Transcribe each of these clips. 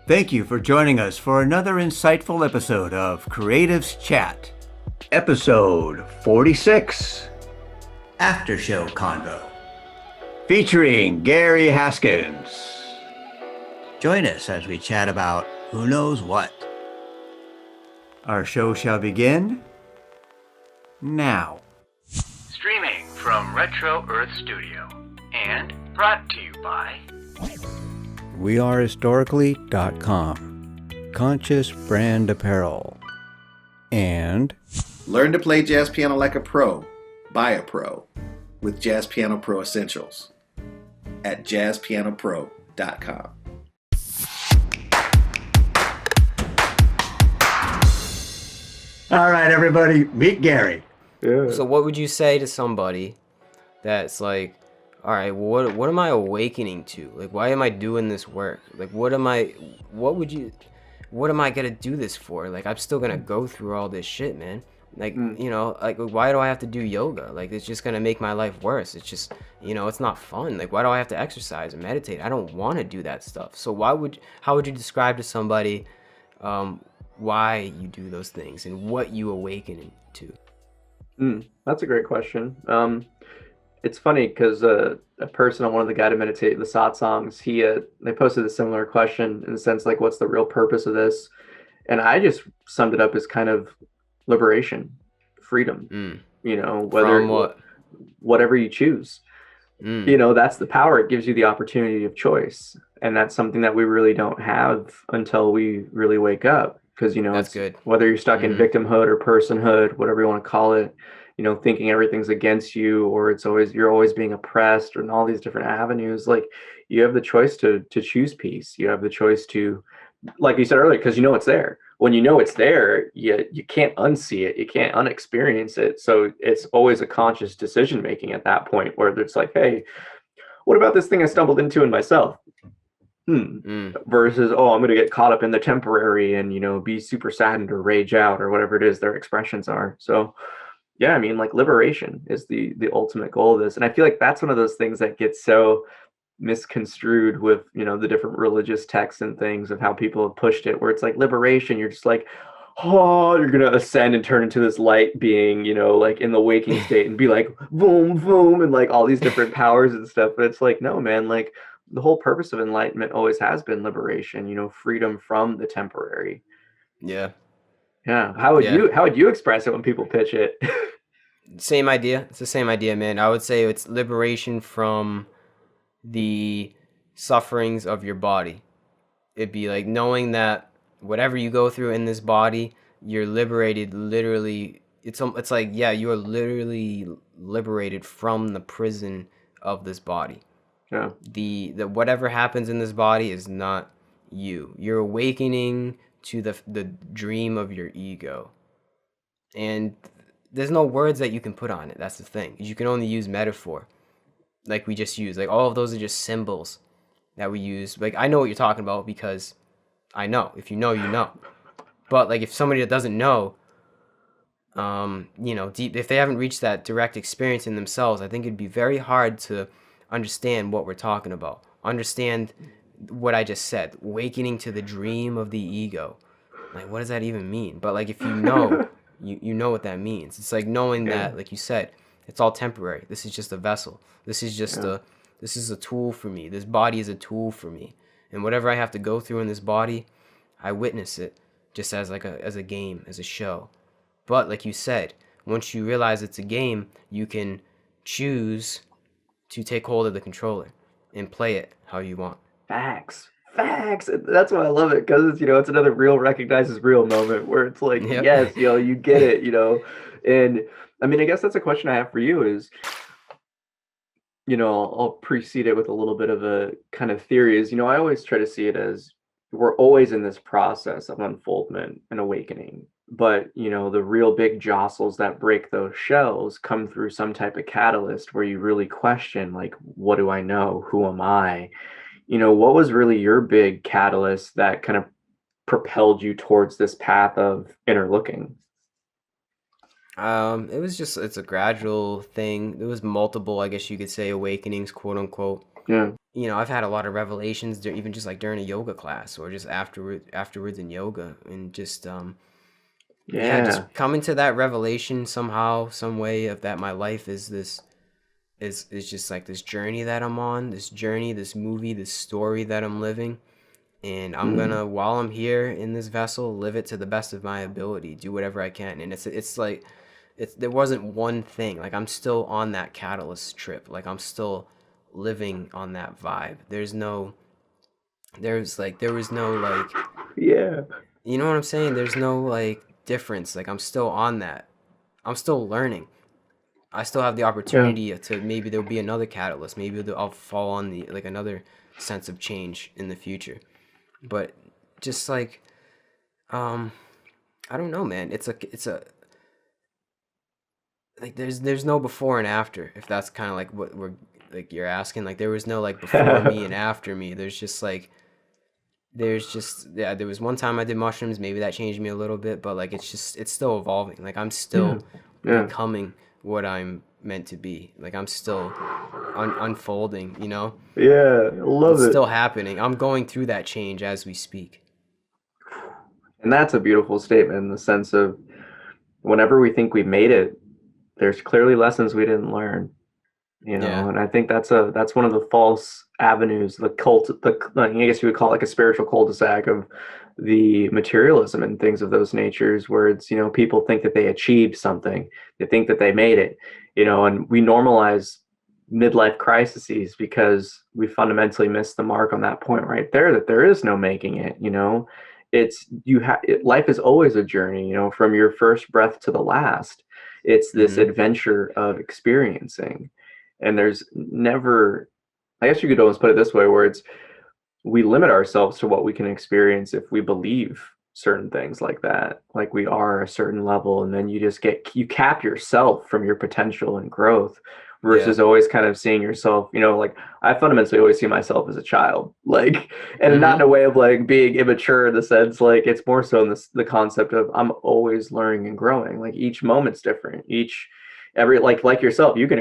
Thank you for joining us for another insightful episode of Creatives Chat. Episode 46, After Show Convo, featuring Gary Haskins. Join us as we chat about who knows what. Our show shall begin now. Streaming from Retro Earth Studio and brought to you by wearehistorically.com, Conscious Brand Apparel, and Learn to play jazz piano like a pro, by a pro, with Jazz Piano Pro Essentials at jazzpianopro.com. All right, everybody, meet Gary. Yeah. So what would you say to somebody that's like, all right, what am I awakening to? Like, why am I doing this work? Like, what am I gonna do this for? Like, I'm still gonna go through all this shit, man. Like, like, why do I have to do yoga? Like, it's just gonna make my life worse. It's just, it's not fun. Like, why do I have to exercise and meditate? I don't want to do that stuff. So how would you describe to somebody why you do those things and what you awaken to? That's a great question. It's funny because a person on one of the guided meditate the satsangs, they posted a similar question in the sense like, what's the real purpose of this? And I just summed it up as kind of liberation, freedom. Whether From what? Whatever you choose. That's the power. It gives you the opportunity of choice, and that's something that we really don't have until we really wake up. Because that's good. Whether you're stuck in victimhood or personhood, whatever you want to call it, thinking everything's against you, or you're always being oppressed, or in all these different avenues. Like, you have the choice to choose peace. You have the choice to, like you said earlier, because it's there. When it's there, you can't unsee it. You can't unexperience it. So it's always a conscious decision making at that point, where it's like, hey, what about this thing I stumbled into in myself? Versus, I'm going to get caught up in the temporary and, be super saddened or rage out or whatever it is their expressions are. So, yeah, I mean, like, liberation is the ultimate goal of this. And I feel like that's one of those things that gets so misconstrued with, the different religious texts and things of how people have pushed it, where it's like liberation. You're just like, you're going to ascend and turn into this light being, like in the waking state and be like, boom, boom, and like all these different powers and stuff. But it's like, no, man, like, the whole purpose of enlightenment always has been liberation, freedom from the temporary. Yeah. How would you express it when people pitch it? Same idea. It's the same idea, man. I would say it's liberation from the sufferings of your body. It'd be like knowing that whatever you go through in this body, you're liberated. Literally, it's like, yeah, you are literally liberated from the prison of this body. Yeah. The whatever happens in this body is not you. You're awakening to the dream of your ego. And there's no words that you can put on it. That's the thing. You can only use metaphor. Like we just use. Like, all of those are just symbols that we use. Like, I know what you're talking about because I know. If you know, you know. But like, if somebody that doesn't know, deep, if they haven't reached that direct experience in themselves, I think it'd be very hard to understand what we're talking about. Understand what I just said. Awakening to the dream of the ego. Like, what does that even mean? But like, if you know, you know what that means. It's like knowing that, like you said, it's all temporary. This is just a vessel. This is just this is a tool for me. This body is a tool for me. And whatever I have to go through in this body, I witness it just as like as a game, as a show. But like you said, once you realize it's a game, you can choose to take hold of the controller and play it how you want. Facts. That's why I love it, because it's, it's another real recognizes real moment where it's like, yes, you get it, And I mean, I guess that's a question I have for you is, I'll precede it with a little bit of a kind of theory is, I always try to see it as we're always in this process of unfoldment and awakening. But, the real big jostles that break those shells come through some type of catalyst where you really question, like, what do I know? Who am I? What was really your big catalyst that kind of propelled you towards this path of inner looking? It's a gradual thing. There was multiple, I guess you could say, awakenings, quote unquote. Yeah. You know, I've had a lot of revelations even just like during a yoga class or just afterwards in yoga, and just yeah, Yeah. just coming to that revelation somehow, some way, of that my life is this is just like this journey that I'm on, this journey, this movie, this story that I'm living. And I'm gonna, while I'm here in this vessel, live it to the best of my ability, do whatever I can. And it's like there wasn't one thing. Like, I'm still on that catalyst trip. Like, I'm still living on that vibe. There was no like, Yeah. you know what I'm saying? There's no like difference. Like, I'm still on that. I'm still learning. I still have the Yeah. opportunity to, maybe there'll be another catalyst. Maybe I'll fall on the like another sense of change in the future. But just like, I don't know, man. It's a like, there's no before and after, if that's kind of like what we're like you're asking. Like, there was no like before me and after me. Yeah, there was one time I did mushrooms, maybe that changed me a little bit, but like, it's still evolving. Like, I'm Yeah. still Yeah. becoming what I'm meant to be. Like, I'm still unfolding, you know? Yeah. I love It's it. still happening. I'm going through that change as we speak. And that's a beautiful statement in the sense of whenever we think we made it, there's clearly lessons we didn't learn, you know. Yeah. And I think that's one of the false avenues, I guess you would call it like a spiritual cul-de-sac of the materialism and things of those natures, where it's, you know, people think that they achieved something, they think that they made it, you know, and we normalize midlife crises because we fundamentally missed the mark on that point right there, that there is no making it, you know. Life is always a journey, you know, from your first breath to the last. It's this Mm-hmm. adventure of experiencing. And there's never, I guess you could almost put it this way, where it's, we limit ourselves to what we can experience if we believe certain things like that, like we are a certain level, and then you cap yourself from your potential and growth, Yeah. versus always kind of seeing yourself, you know, like I fundamentally always see myself as a child, like, and not in Mm-hmm. a way of like being immature, in the sense, like, it's more so in the concept of I'm always learning and growing. Like, each moment's different, every, like yourself, you can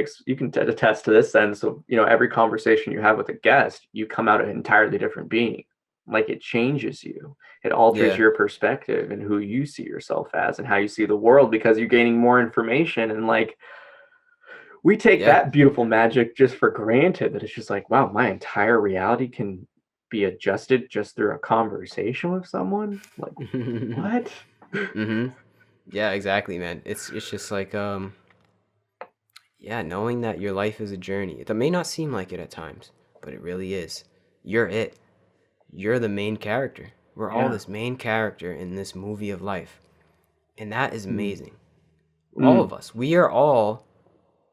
attest to this sense of, you know, every conversation you have with a guest, you come out an entirely different being. Like, it changes you, it alters Yeah. your perspective and who you see yourself as and how you see the world, because you're gaining more information. And like, we take Yeah. that beautiful magic just for granted, that it's just like, wow, my entire reality can be adjusted just through a conversation with someone. Like, what? Mm-hmm. Yeah, exactly, man. It's just like, yeah, knowing that your life is a journey. It may not seem like it at times, but it really is. You're it. You're the main character. We're all Yeah. this main character in this movie of life. And that is amazing. All Mm. of us. We are all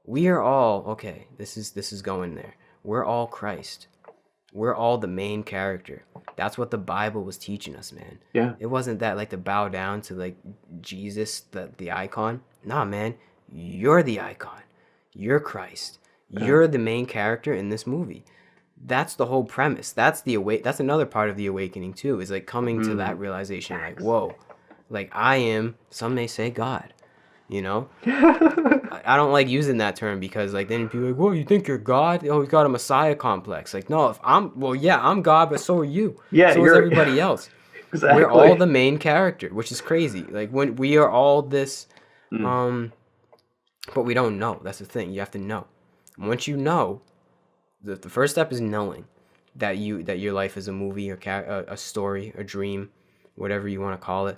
okay, this is going there. We're all Christ. We're all the main character. That's what the Bible was teaching us, man. Yeah. It wasn't that like to bow down to like Jesus, the icon. Nah, man. You're the icon. You're Christ. Yeah. You're the main character in this movie. That's the whole premise. That's another part of the awakening too, is like coming to that realization, like, whoa, like, I am, some may say, God, you know? I don't like using that term, because like then people are like, well, you think you're God? Oh, you got a Messiah complex. Like, no, I'm God, but so are you. Yeah, So is you're everybody else. We're all exactly. the main character, which is crazy. Like, when we are all this, Mm. but we don't know. That's the thing. You have to know. Once you know, the first step is knowing that your life is a movie, or a story, a dream, whatever you want to call it.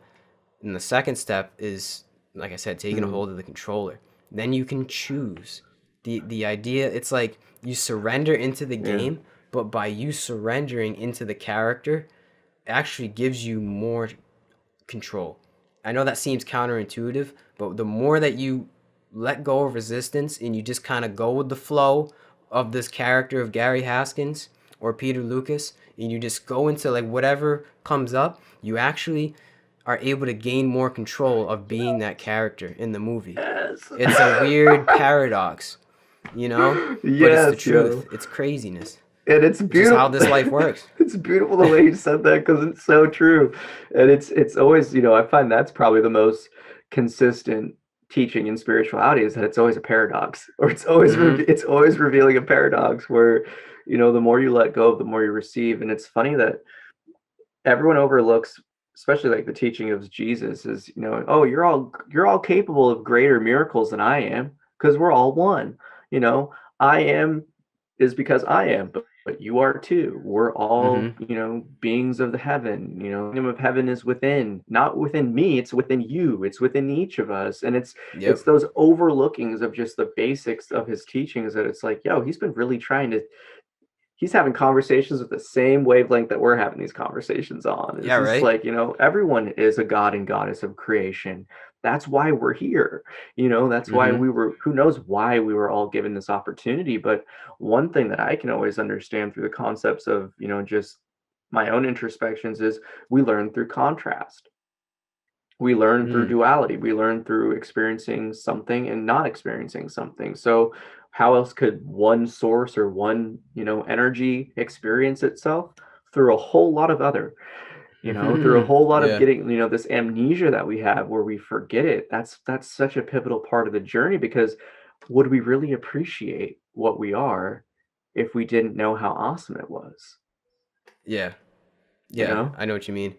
And the second step is, like I said, taking a hold of the controller. Then you can choose. The idea, it's like you surrender into the Yeah. game, but by you surrendering into the character, it actually gives you more control. I know that seems counterintuitive, but the more that you let go of resistance and you just kind of go with the flow of this character of Gary Haskins or Peter Lucas, and you just go into like whatever comes up, you actually are able to gain more control of being that character in the movie. Yes. It's a weird paradox, you know? But it's the Yes, yo. truth. It's craziness. And it's It's just how beautiful. this life works. It's beautiful the way you said that, because it's so true. And it's always, you know, I find that's probably the most consistent teaching in spirituality, is that it's always a paradox, or it's always Mm-hmm. it's always revealing a paradox, where The more you let go, the more you receive. And it's funny that everyone overlooks, especially like the teaching of Jesus, is oh, you're all capable of greater miracles than I am, because we're all one. I am is because I am, but you are too. We're all Mm-hmm. beings of the heaven. Kingdom of heaven is within, not within me, it's within you, it's within each of us. And it's Yep. those overlookings of just the basics of his teachings, that it's like, yo, he's been really trying to he's having conversations with the same wavelength that we're having these conversations on. It's Yeah, just right? like, everyone is a god and goddess of creation. That's why we're here. That's why Mm-hmm. we were, who knows why we were all given this opportunity. But one thing that I can always understand through the concepts of, just my own introspections is we learn through contrast. We learn through Mm. duality. We learn through experiencing something and not experiencing something. So how else could one source or one energy experience itself? Through a whole lot of other, through a whole lot of Yeah. getting, this amnesia that we have where we forget it. That's such a pivotal part of the journey, because would we really appreciate what we are if we didn't know how awesome it was? Yeah. you Yeah. know I know what you mean.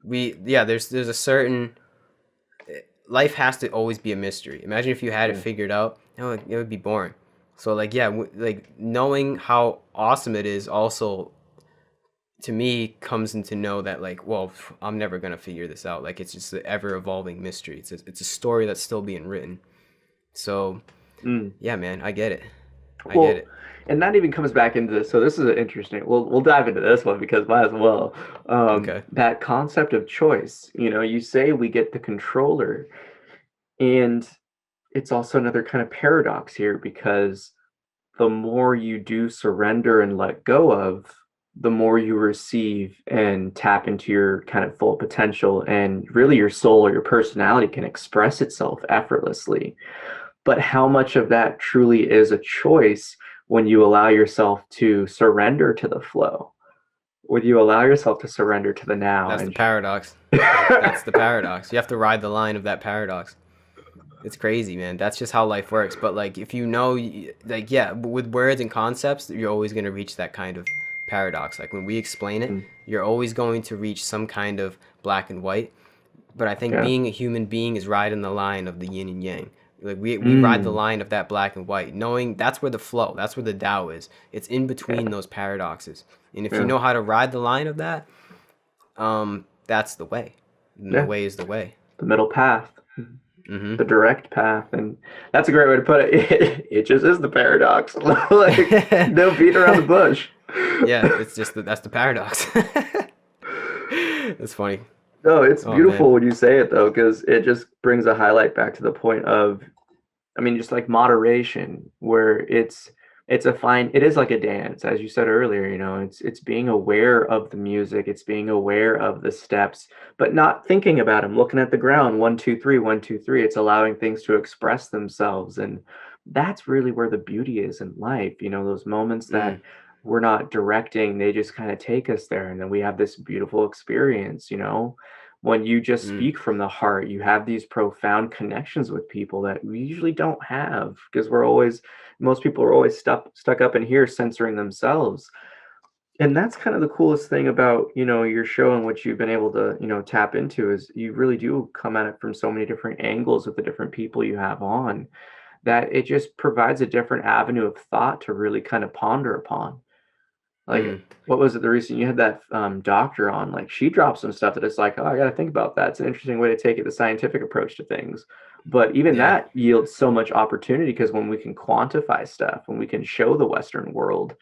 Yeah, there's a certain life has to always be a mystery. Imagine if you had it yeah. figured out, it would be boring. So like yeah, like knowing how awesome it is also to me comes into know that like, well, I'm never gonna figure this out. Like it's just an ever evolving mystery. It's a story that's still being written. So Mm. yeah, man, I get it. I get Well, it. and that even comes back into this. So this is interesting. We'll dive into this one because might as well. Okay. That concept of choice. You say we get the controller, and it's also another kind of paradox here, because the more you do surrender and let go of, the more you receive and tap into your kind of full potential, and really your soul or your personality can express itself effortlessly. But how much of that truly is a choice when you allow yourself to surrender to the flow? Would you allow yourself to surrender to the now? That's the And paradox. That's the paradox. You have to ride the line of that paradox. It's crazy, man. That's just how life works. But like, if you know, like, yeah, with words and concepts, you're always gonna reach that kind of paradox. Like when we explain it, Mm, you're always going to reach some kind of black and white. But I think yeah. being a human being is riding the line of the yin and yang. Like we ride the Mm, line of that black and white, knowing that's where the flow, that's where the Tao is. It's in between yeah. those paradoxes. And if you Yeah. know how to ride the line of that, that's the way. And the Yeah. way is the way. The middle path. Mm-hmm. The direct path. And that's a great way to put it. It just is the paradox. Like, no beating around the bush. Yeah, it's just that's the paradox. It's funny. No, it's Oh man. beautiful when you say it though, because it just brings a highlight back to the point of, I mean, just like moderation, where it's a fine, it is like a dance, as you said earlier, it's being aware of the music, it's being aware of the steps, but not thinking about them, looking at the ground, 1 2 3, 1 2 3. It's allowing things to express themselves. And that's really where the beauty is in life, those moments that Mm, we're not directing, they just kind of take us there, and then we have this beautiful experience. When you just mm, speak from the heart, you have these profound connections with people that we usually don't have, because most people are always stuck up in here censoring themselves. And that's kind of the coolest thing about, your show, and what you've been able to, tap into, is you really do come at it from so many different angles with the different people you have on, that it just provides a different avenue of thought to really kind of ponder upon. Like, mm. what was it, the recent you had that doctor on, like, she dropped some stuff that it's like, oh, I got to think about that. It's an interesting way to take it, the scientific approach to things. But even Yeah, that yields so much opportunity, because when we can quantify stuff, when we can show the Western world,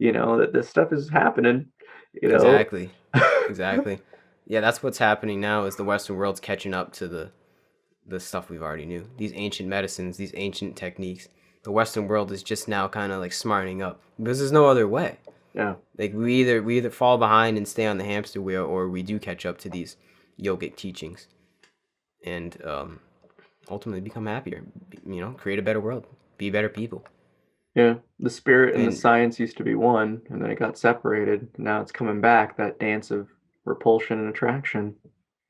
that this stuff is happening, you know. exactly. Exactly. Yeah, that's what's happening now is the Western world's catching up to the stuff we've already knew. These ancient medicines, these ancient techniques. The Western world is just now kind of like smartening up because there's no other way. Yeah. Like we either fall behind and stay on the hamster wheel, or we do catch up to these yogic teachings and ultimately become happier. Create a better world, be better people. Yeah. The spirit and the And science used to be one, and then it got separated. Now it's coming back, that dance of repulsion and attraction.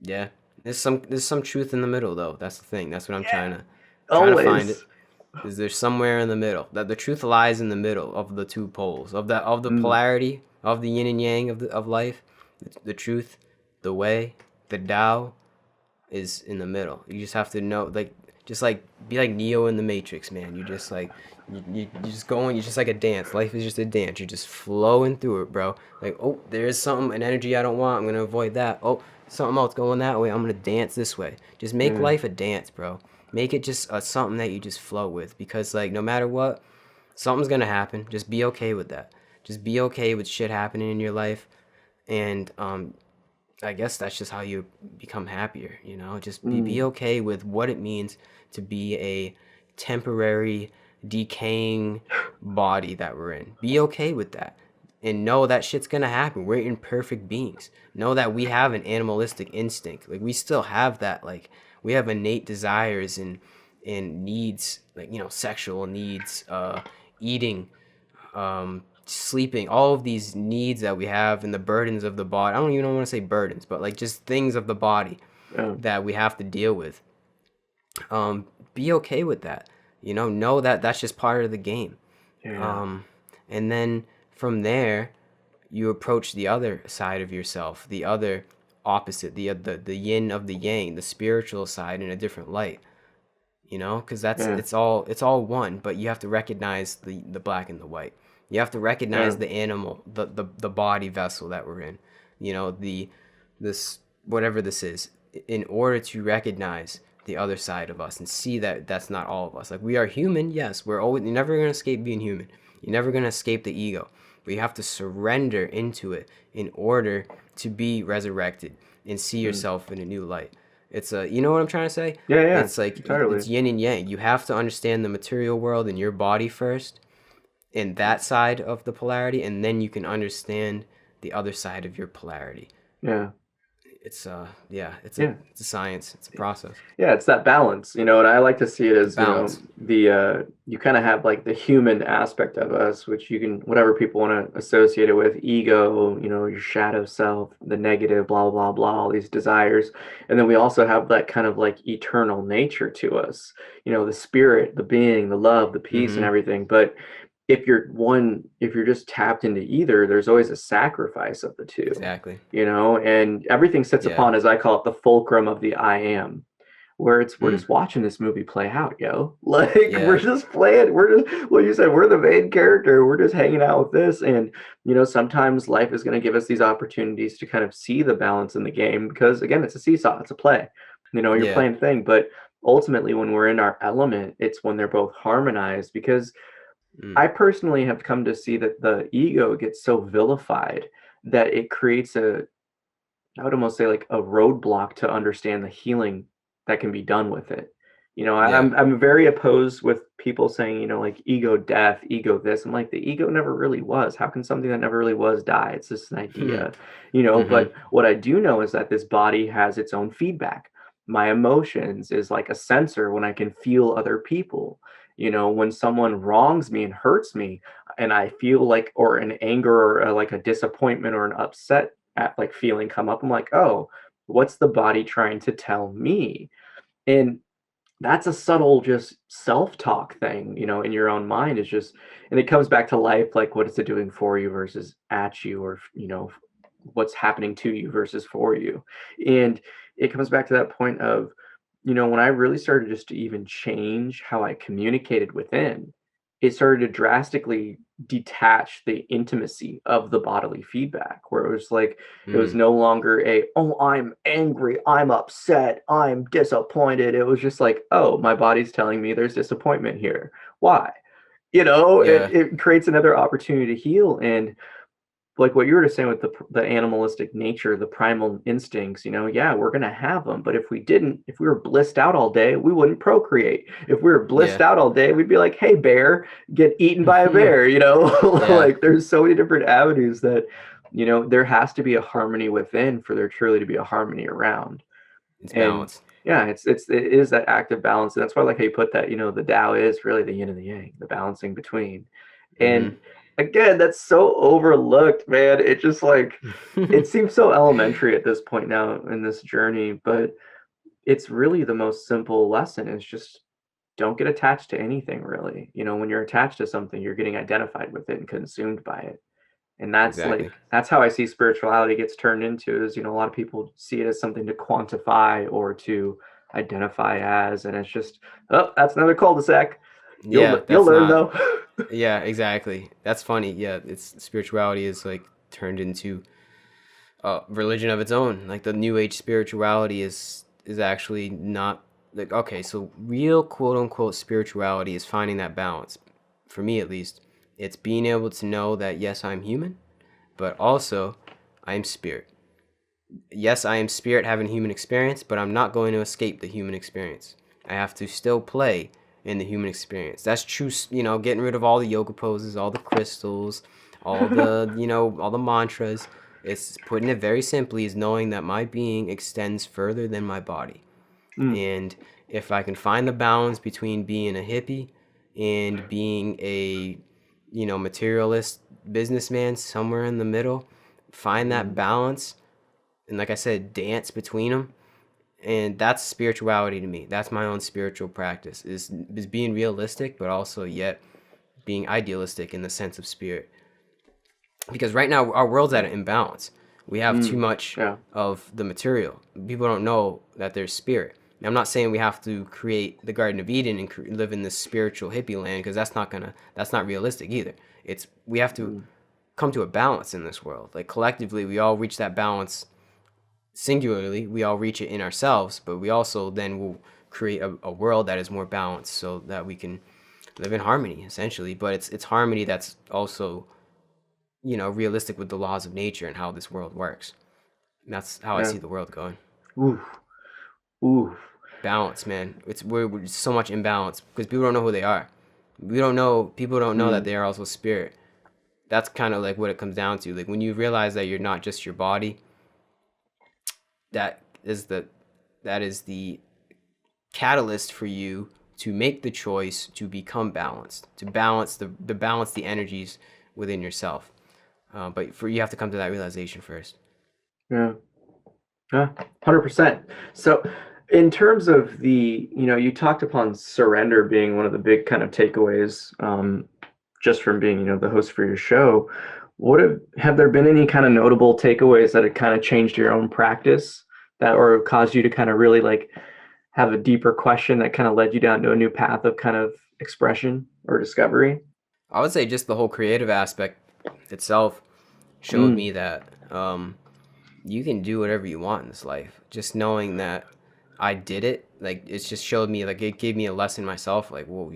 yeah, there's some truth in the middle though. That's the thing. That's what I'm Yeah. trying to find Always. it. is there's somewhere in the middle. That the truth lies in the middle of the two poles of the Mm, polarity of the yin and yang of life. The truth, the way, the Tao is in the middle. You just have to know, like, just like be like Neo in the Matrix, man. You just like you just going. You're just like a dance. Life is just a dance. You're just flowing through it, bro. Like, oh, there's something, an energy I don't want. I'm gonna avoid that. Oh, something else going that way. I'm gonna dance this way. Just make yeah, life a dance, bro. Make it just something that you just flow with, because like no matter what, something's gonna happen. Just be okay with that. Just be okay with shit happening in your life, and I guess that's just how you become happier, you know? Just be mm, okay with what it means to be a temporary, decaying body that we're in. Be okay with that. And know that shit's gonna happen. We're imperfect beings. Know that we have an animalistic instinct. Like we still have that, like we have innate desires and needs, like, you know, sexual needs, eating, sleeping, all of these needs that we have and the burdens of the body. I don't even want to say burdens, but like just things of the body yeah, that we have to deal with. Be okay with that. You know that that's just part of the game. yeah, Um, and then from there, you approach the other side of yourself, the other opposite, the yin of the yang, the spiritual side in a different light. You know, because that's yeah, it's all one, but you have to recognize the black and the white. You have to yeah, recognize the animal, the body vessel that we're in. You know, this whatever this is, in order to recognize the other side of us and see that that's not all of us. Like we are human, yes, we're always, you're never gonna escape being human. You're never gonna escape the ego, but you have to surrender into it in order to be resurrected and see mm, yourself in a new light. It's a, you know what I'm trying to say? yeah, yeah, It's like totally. it's yin and yang. You have to understand the material world and your body first, in that side of the polarity, and then you can understand the other side of your polarity. Yeah, It's yeah, yeah. it's a science. It's a process. Yeah, it's that balance, and I like to see it It's a as, balance. the you kind of have like the human aspect of us, which you can, whatever people want to associate it with, ego, your shadow self, the negative, blah, blah, blah, all these desires. And then we also have that kind of like eternal nature to us, the spirit, the being, the love, the peace and Mm-hmm. everything. But if you're just tapped into either, there's always a sacrifice of the two, Exactly. and everything sits Yeah. upon, as I call it, the fulcrum of the I am, where we're Mm. just watching this movie play out, yo. Like we're Yeah. just playing, we're just, what you said, we're the main character. We're just hanging out with this. And sometimes life is going to give us these opportunities to kind of see the balance in the game, because again, it's a seesaw, it's a play. You're Yeah. playing a thing, but ultimately when we're in our element, it's when they're both harmonized. Because Mm. I personally have come to see that the ego gets so vilified that it creates I would almost say like a roadblock to understand the healing that can be done with it. Yeah. I'm very opposed with people saying, like ego death, ego this. I'm like, the ego never really was. How can something that never really was die? It's just an idea, Mm-hmm. But what I do know is that this body has its own feedback. My emotions is like a sensor when I can feel other people. When someone wrongs me and hurts me, and I feel like, or an anger, or like a disappointment or an upset at like feeling come up, I'm like, oh, what's the body trying to tell me? And that's a subtle just self-talk thing, in your own mind. Is just, and it comes back to life, like what is it doing for you versus at you, or what's happening to you versus for you. And it comes back to that point of, when I really started just to even change how I communicated within, it started to drastically detach the intimacy of the bodily feedback, where it was like, it was Mm. no longer oh, I'm angry, I'm upset, I'm disappointed. It was just like, oh, my body's telling me there's disappointment here. Why? Yeah. It creates another opportunity to heal. And like what you were just saying with the animalistic nature, the primal instincts, yeah, we're gonna have them. But if we didn't, if we were blissed out all day, we wouldn't procreate. If we were blissed Yeah. out all day, we'd be like, hey, bear, get eaten by a bear. Yeah. Like there's so many different avenues that, there has to be a harmony within for there truly to be a harmony around. It's And balance. yeah, it is that active balance. And that's why I like how you put that, the Tao is really the yin and the yang, the balancing between. Mm-hmm. And again, that's so overlooked, man. It just like, it seems so elementary at this point now in this journey, but it's really the most simple lesson. It's just don't get attached to anything really. When you're attached to something, you're getting identified with it and consumed by it. And that's Exactly. that's how I see spirituality gets turned into is, a lot of people see it as something to quantify or to identify as, and it's just, oh, that's another cul-de-sac. Yeah, You'll that's learn not. though. Yeah, exactly. That's funny. Yeah, it's spirituality is like turned into a religion of its own. Like the new age spirituality is actually not like okay, so real quote unquote spirituality is finding that balance. For me at least, it's being able to know that yes, I'm human, but also I am spirit. Yes, I am spirit having human experience, but I'm not going to escape the human experience. I have to still play in the human experience. That's true, getting rid of all the yoga poses, all the crystals, all the, all the mantras. It's putting it very simply is knowing that my being extends further than my body. Mm, And if I can find the balance between being a hippie and being a, materialist businessman somewhere in the middle, find that balance and like I said, dance between them. And that's spirituality to me. That's my own spiritual practice is being realistic, but also yet being idealistic in the sense of spirit. Because right now our world's at an imbalance. We have too much yeah. of the material. People don't know that there's spirit. Now, I'm not saying we have to create the Garden of Eden and live in this spiritual hippie land because that's not realistic either. It's we have to come to a balance in this world. Like collectively, we all reach that balance singularly, we all reach it in ourselves, but we also then will create a world that is more balanced so that we can live in harmony essentially. But it's harmony that's also, realistic with the laws of nature and how this world works. And that's how I Yeah. see the world going. Ooh. Ooh. Balance, man. We're so much imbalance because people don't know who they are. People don't know that they are also spirit. That's kind of like what it comes down to. Like when you realize that you're not just your body, that is the catalyst for you to make the choice to become balanced, to balance the energies within yourself. But you have to come to that realization first. Yeah. Yeah, 100%. So, in terms of you talked upon surrender being one of the big kind of takeaways, just from being, the host for your show. Have there been any kind of notable takeaways that had kind of changed your own practice that or caused you to kind of really like have a deeper question that kind of led you down to a new path of kind of expression or discovery? I would say just the whole creative aspect itself showed Mm, me that you can do whatever you want in this life. Just knowing that I did it, like it's just showed me, like it gave me a lesson myself. Like, well,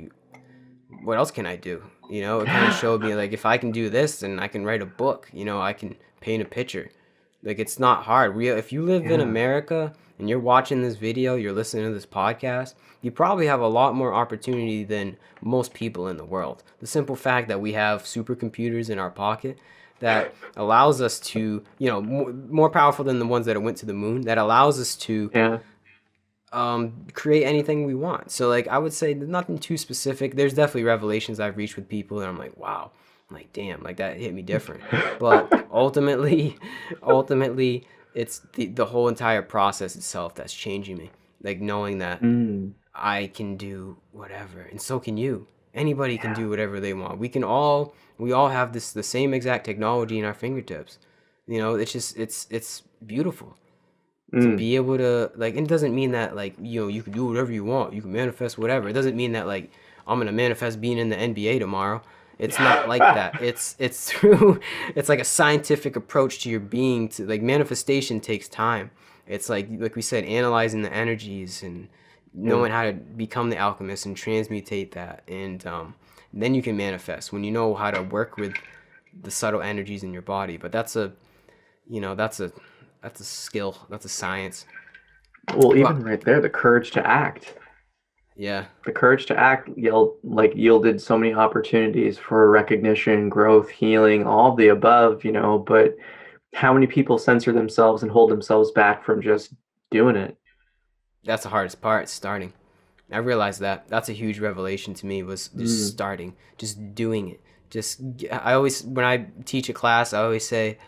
what else can I do? It kind of showed me like if I can do this, then I can write a book. I can paint a picture. Like it's not hard. If you live in yeah. America and you're watching this video, you're listening to this podcast, you probably have a lot more opportunity than most people in the world. The simple fact that we have supercomputers in our pocket that allows us to, more powerful than the ones that went to the moon, that allows us to Yeah. create anything we want. So like I would say nothing too specific. There's definitely revelations I've reached with people and I'm like, wow. I'm like, damn, like that hit me different. But ultimately it's the whole entire process itself that's changing me. Like knowing that Mm, I can do whatever and so can you. Anybody can do whatever they want. We all have the same exact technology in our fingertips. It's just it's beautiful to mm. be able to like, and it doesn't mean that like you can do whatever you want, you can manifest whatever. It doesn't mean that like I'm gonna manifest being in the NBA tomorrow. It's not like that. It's through it's like a scientific approach to your being. To like manifestation takes time. It's like we said, analyzing the energies and Yeah. knowing how to become the alchemist and transmutate that, and then you can manifest when you know how to work with the subtle energies in your body. But that's a you know that's a skill, that's a science. Well, But even right there, the courage to act. yeah, The courage to act yielded so many opportunities for recognition, growth, healing, all of the above, but how many people censor themselves and hold themselves back from just doing it? that's the hardest part, starting. I realized that that's a huge revelation to me, was just Mm, starting, just doing it. I always, when I teach a class, I always say,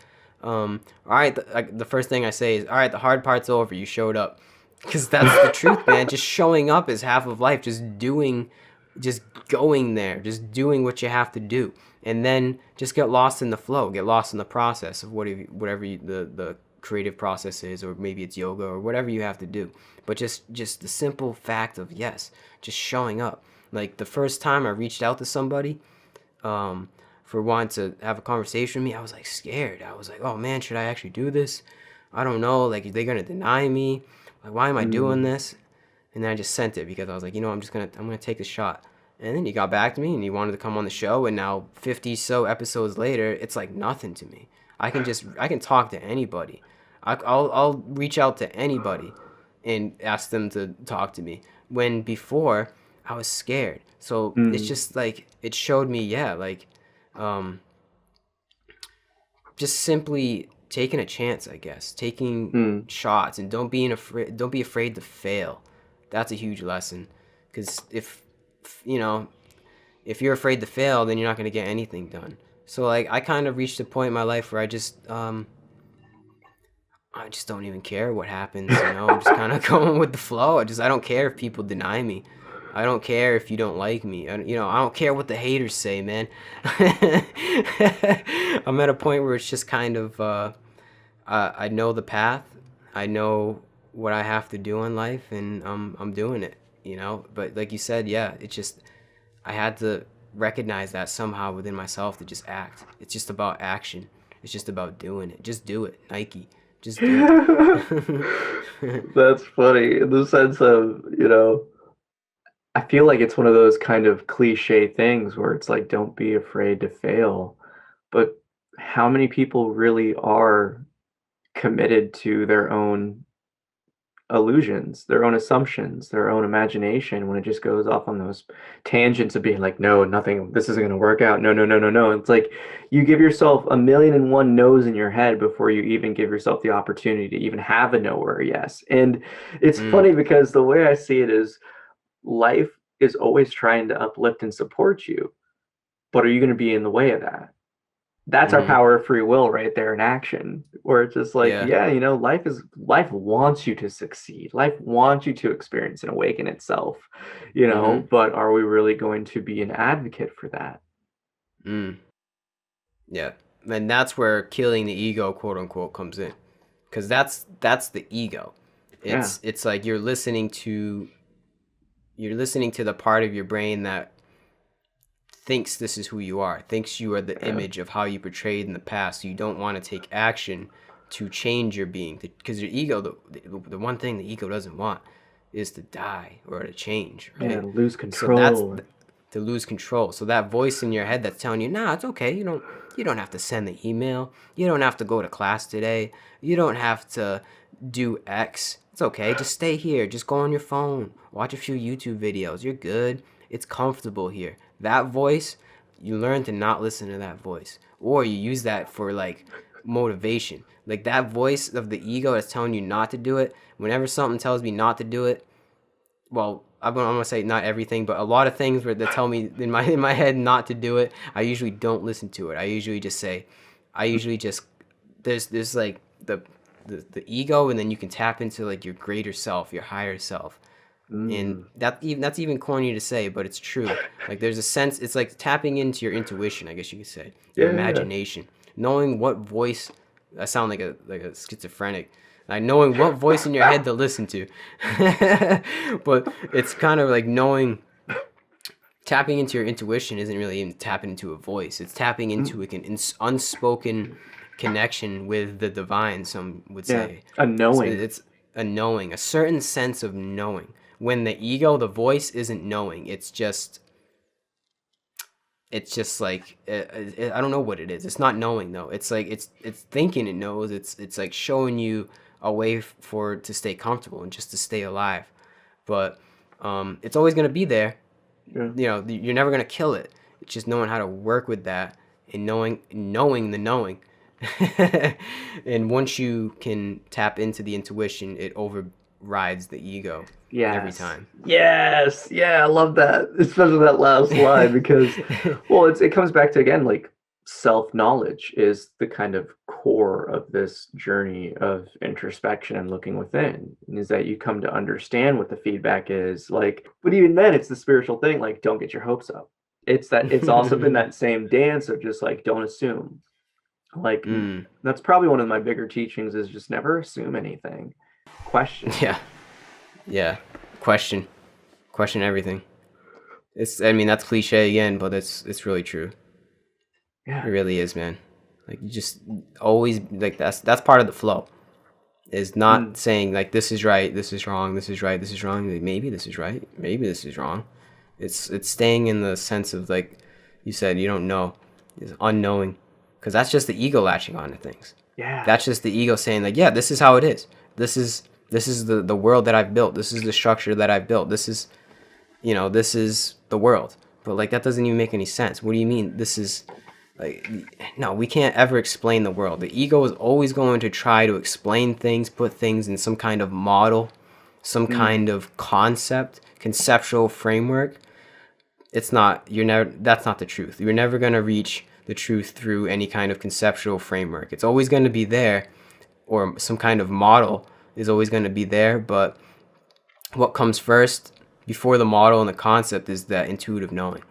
all right, the first thing I say is, all right, the hard part's over, you showed up. Because that's the truth, man. Just showing up is half of life. Just doing, just going there, just doing what you have to do, and then just get lost in the flow, get lost in the process of whatever the creative process is, or maybe it's yoga or whatever you have to do. But just the simple fact of just showing up. Like the first time I reached out to somebody, for wanting to have a conversation with me, I was like scared. I was like, oh man, should I actually do this? I don't know. Like, are they gonna deny me? Like, why am I doing this? And then I just sent it because I was like, I'm gonna take a shot. And then he got back to me and he wanted to come on the show. And now 50 so episodes later, it's like nothing to me. I can talk to anybody. I'll reach out to anybody and ask them to talk to me. When before I was scared. So it's just like, it showed me, just simply taking a chance, I guess, taking shots, and don't be afraid to fail. That's a huge lesson, because if you're afraid to fail, then you're not going to get anything done. So like, I kind of reached a point in my life where I just don't even care what happens. I'm just kind of going with the flow. I don't care if people deny me. I don't care if you don't like me. I don't care what the haters say, man. I'm at a point where it's just kind of, I know the path. I know what I have to do in life, and I'm doing it, But like you said, it's just, I had to recognize that somehow within myself to just act. It's just about action. It's just about doing it. Just do it, Nike. Just do it. That's funny in the sense of, I feel like it's one of those kind of cliche things where it's like, don't be afraid to fail. But how many people really are committed to their own illusions, their own assumptions, their own imagination, when it just goes off on those tangents of being like, no, nothing, this isn't going to work out. No. It's like you give yourself 1,000,001 no's in your head before you even give yourself the opportunity to even have a no or a yes. And it's funny because the way I see it is, life is always trying to uplift and support you, but are you going to be in the way of that? That's our power of free will right there in action, where it's just like, life wants you to succeed. Life wants you to experience and awaken itself, but are we really going to be an advocate for that? Yeah. And that's where killing the ego, quote unquote, comes in. Because that's the ego. It's like you're listening to the part of your brain that thinks this is who you are, thinks you are the image of how you portrayed in the past. So you don't want to take action to change your being, because your ego, the one thing the ego doesn't want is to die or to change, right? Yeah, lose control. So that's to lose control. So that voice in your head that's telling you, nah, it's okay. You don't have to send the email. You don't have to go to class today. You don't have to do X. It's okay. Just stay here. Just go on your phone. Watch a few YouTube videos. You're good. It's comfortable here. That voice, you learn to not listen to that voice. Or you use that for like motivation. Like that voice of the ego that's telling you not to do it. Whenever something tells me not to do it, well, I'm gonna say not everything, but a lot of things where they tell me in my head not to do it, I usually don't listen to it. I usually just there's like the ego, and then you can tap into like your greater self, your higher self. And that's even corny to say, but it's true. Like there's a sense, it's like tapping into your intuition, I guess you could say, your imagination, knowing what voice. I sound like a schizophrenic. Like knowing what voice in your head to listen to. But it's kind of like tapping into your intuition isn't really even tapping into a voice. It's tapping into an unspoken connection with the divine, some would say. A knowing. So it's a knowing, a certain sense of knowing. When the ego, the voice, isn't knowing, it's just like I don't know what it is. It's not knowing though. It's like it's thinking it knows. It's like showing you a way to stay comfortable and just to stay alive. But it's always gonna be there. Yeah. You're never gonna kill it. It's just knowing how to work with that and knowing the knowing. And once you can tap into the intuition, it overrides the ego every time. Yes. Yeah, I love that. Especially that last line, because well, it comes back to, again, like self-knowledge is the kind of core of this journey of introspection and looking within, is that you come to understand what the feedback is like. But even then, it's the spiritual thing, like, don't get your hopes up. It's also been that same dance of just like, don't assume. Like, Mm, that's probably one of my bigger teachings, is just never assume anything. Question. yeah, yeah. Question, question everything. I mean, that's cliche again, but it's really true. It Yeah. really is, man. Like, you just always, like, that's part of the flow. Is not saying like, this is right, this is wrong, this is right, this is wrong. Like, maybe this is right, maybe this is wrong. It's staying in the sense of, like you said, you don't know, is unknowing, because that's just the ego latching onto things. Yeah. That's just the ego saying, like, yeah, this is how it is. This is the world that I've built. This is the structure that I've built. This is, this is the world. But like, that doesn't even make any sense. What do you mean this is, like, no, we can't ever explain the world. The ego is always going to try to explain things, put things in some kind of model, some kind of conceptual framework. It's not, that's not the truth. You're never going to reach the truth through any kind of conceptual framework. It's always going to be there, or some kind of model is always going to be there. But what comes first before the model and the concept is that intuitive knowing.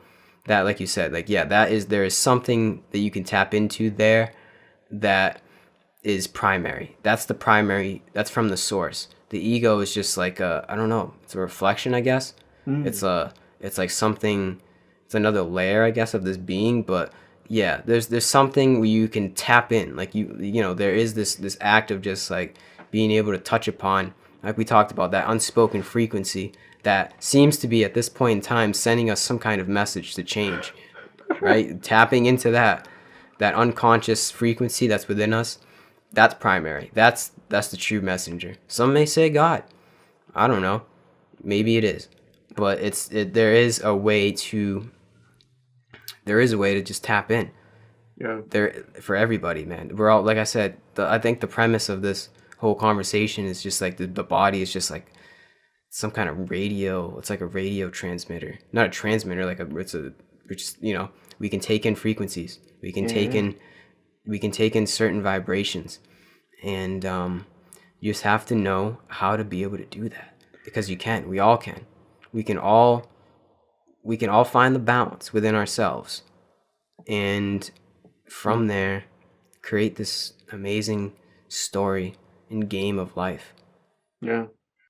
That, like you said, like, yeah, there is something that you can tap into there that is primary. That's the primary, that's from the source. The ego is just like I don't know, it's a reflection, I guess. It's like something, it's another layer, I guess, of this being. But yeah, there's something where you can tap in, like, there is this act of just like being able to touch upon, like we talked about, that unspoken frequency that seems to be at this point in time sending us some kind of message to change, right? Tapping into that unconscious frequency that's within us, that's primary. That's the true messenger. Some may say God. I don't know. Maybe it is. But there is a way to just tap in. Yeah. There, for everybody, man. We're all, like I said, I think the premise of this whole conversation is just like the body is just like some kind of radio. It's like a radio transmitter, not a transmitter, like we're just, we can take in frequencies, we can take in certain vibrations, and you just have to know how to be able to do that, because we all can. We can all find the balance within ourselves, and from there create this amazing story and game of life. Yeah,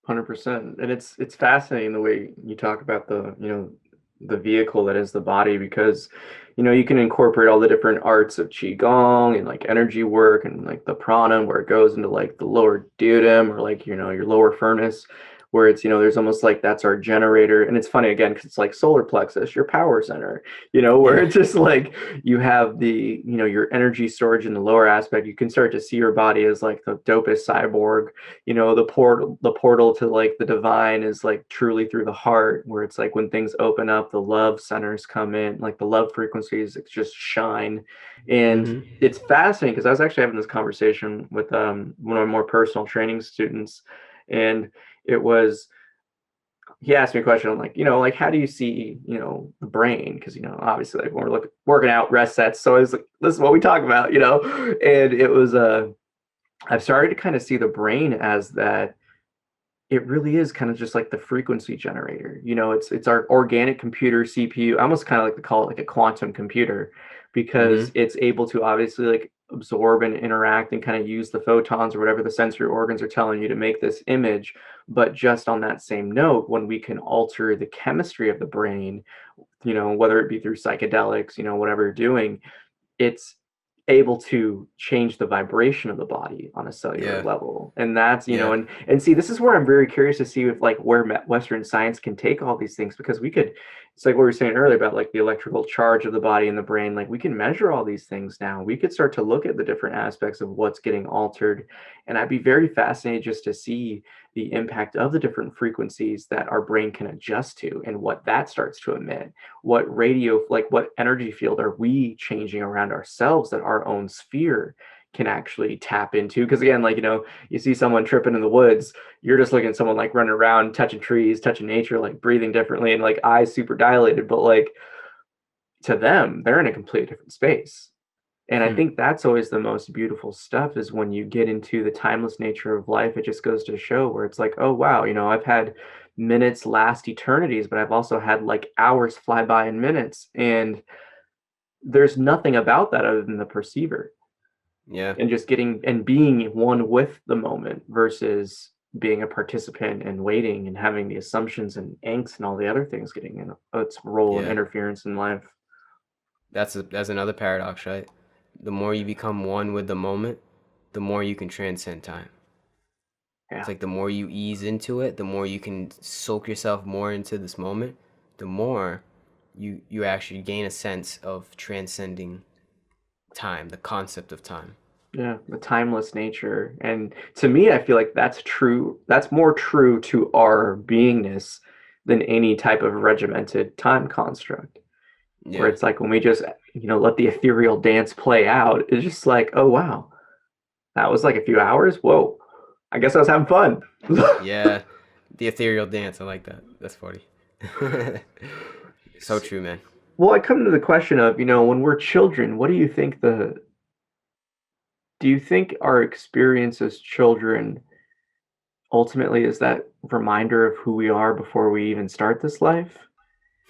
100%. And it's fascinating the way you talk about the vehicle that is the body, because you can incorporate all the different arts of qigong and like energy work and like the prana, where it goes into like the lower duodem, or like your lower furnace, where it's there's almost like that's our generator. And it's funny again, because it's like solar plexus, your power center, where Yeah. it's just like you have the your energy storage in the lower aspect. You can start to see your body as like the dopest cyborg. The portal to like the divine is like truly through the heart, where it's like when things open up, the love centers come in, like the love frequencies just shine. And it's fascinating, because I was actually having this conversation with one of my more personal training students, and it was, he asked me a question. I'm like, like, how do you see, the brain? Because, obviously, like when we're working out rest sets. So I was like, this is what we talk about, and it was, I've started to kind of see the brain as that it really is kind of just like the frequency generator. It's our organic computer CPU. I almost kind of like to call it like a quantum computer, because it's able to obviously like absorb and interact and kind of use the photons or whatever the sensory organs are telling you to make this image. But just on that same note, when we can alter the chemistry of the brain, whether it be through psychedelics, whatever you're doing, it's able to change the vibration of the body on a cellular level. And that's and see, this is where I'm very curious to see if like where Western science can take all these things, because it's like what we were saying earlier about like the electrical charge of the body and the brain. Like, we can measure all these things now. We could start to look at the different aspects of what's getting altered, and I'd be very fascinated just to see the impact of the different frequencies that our brain can adjust to, and what that starts to emit. What energy field are we changing around ourselves that our own sphere can actually tap into? Because again, like, you see someone tripping in the woods, you're just looking at someone like running around, touching trees, touching nature, like breathing differently, and like eyes super dilated, but like to them, they're in a completely different space. And I think that's always the most beautiful stuff, is when you get into the timeless nature of life. It just goes to show where it's like, oh, wow, I've had minutes last eternities, but I've also had like hours fly by in minutes. And there's nothing about that other than the perceiver, Yeah. and just getting and being one with the moment versus being a participant and waiting and having the assumptions and angst and all the other things getting in its role and Yeah. interference in life. That's another paradox, right? The more you become one with the moment, the more you can transcend time. Yeah. It's like the more you ease into it, the more you can soak yourself more into this moment, the more you actually gain a sense of transcending time, the concept of time. Yeah, the timeless nature. And to me, I feel like that's true. That's more true to our beingness than any type of regimented time construct. Where Yeah. it's like when we just, let the ethereal dance play out, it's just like, oh, wow, that was like a few hours. Whoa, I guess I was having fun. Yeah. The ethereal dance. I like that. That's funny. So true, man. Well, I come to the question of, when we're children, what do you think do you think our experience as children ultimately is that reminder of who we are before we even start this life?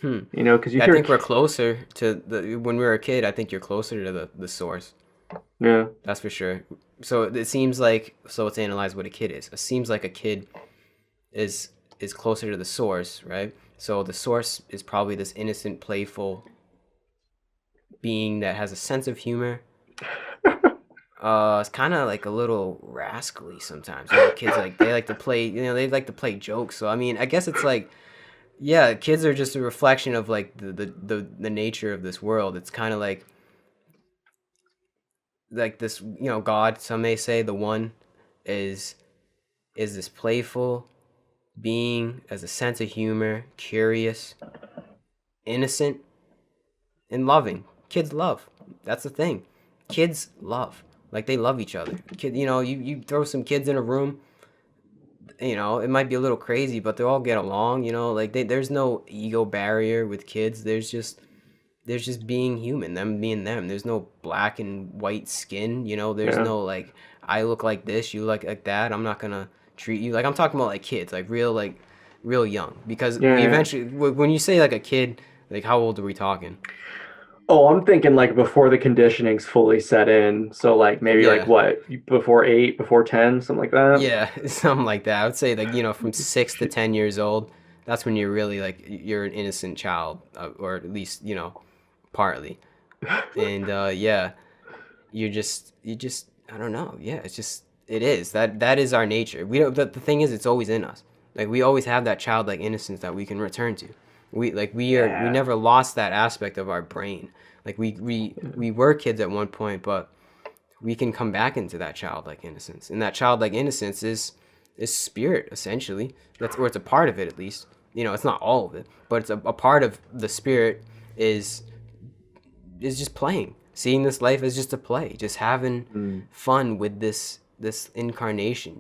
Because you I hear, think we're closer to when we were a kid. I think you're closer to the source. yeah, That's for sure. So it seems like, so let's analyze what a kid is. It seems like a kid is closer to the source, right? So the source is probably this innocent, playful being that has a sense of humor. It's kind of like a little rascally sometimes. Kids they like to play, they like to play jokes. So I mean, I guess it's like, yeah, kids are just a reflection of like the nature of this world. It's kind of like this, God, some may say the one is this playful being, as a sense of humor, curious, innocent, and loving. Kids love. That's the thing. Kids love. Like, they love each other. You throw some kids in a room, it might be a little crazy, but they all get along, like there's no ego barrier with kids. There's just being human, them being them. There's no black and white skin, there's yeah, no like, I look like this, you look like that, I'm not gonna treat you like, I'm talking about like kids, like real young, because yeah, we yeah. eventually, when you say like a kid, like how old are we talking? Oh, I'm thinking like before the conditioning's fully set in. So like maybe like Yeah. what, before 8, before 10, something like that. Yeah. Something like that. I would say, like, from 6 to 10 years old, that's when you're really like, you're an innocent child, or at least, partly. And yeah, you just I don't know. Yeah, it is that is our nature. We don't. The thing is, it's always in us. Like, we always have that childlike innocence that we can return to. We Yeah, never lost that aspect of our brain. Like, we were kids at one point, but we can come back into that childlike innocence. And that childlike innocence is spirit, essentially. Or it's a part of it, at least. It's not all of it, but it's a part of the spirit is just playing, seeing this life as just a play, just having mm, fun with this incarnation.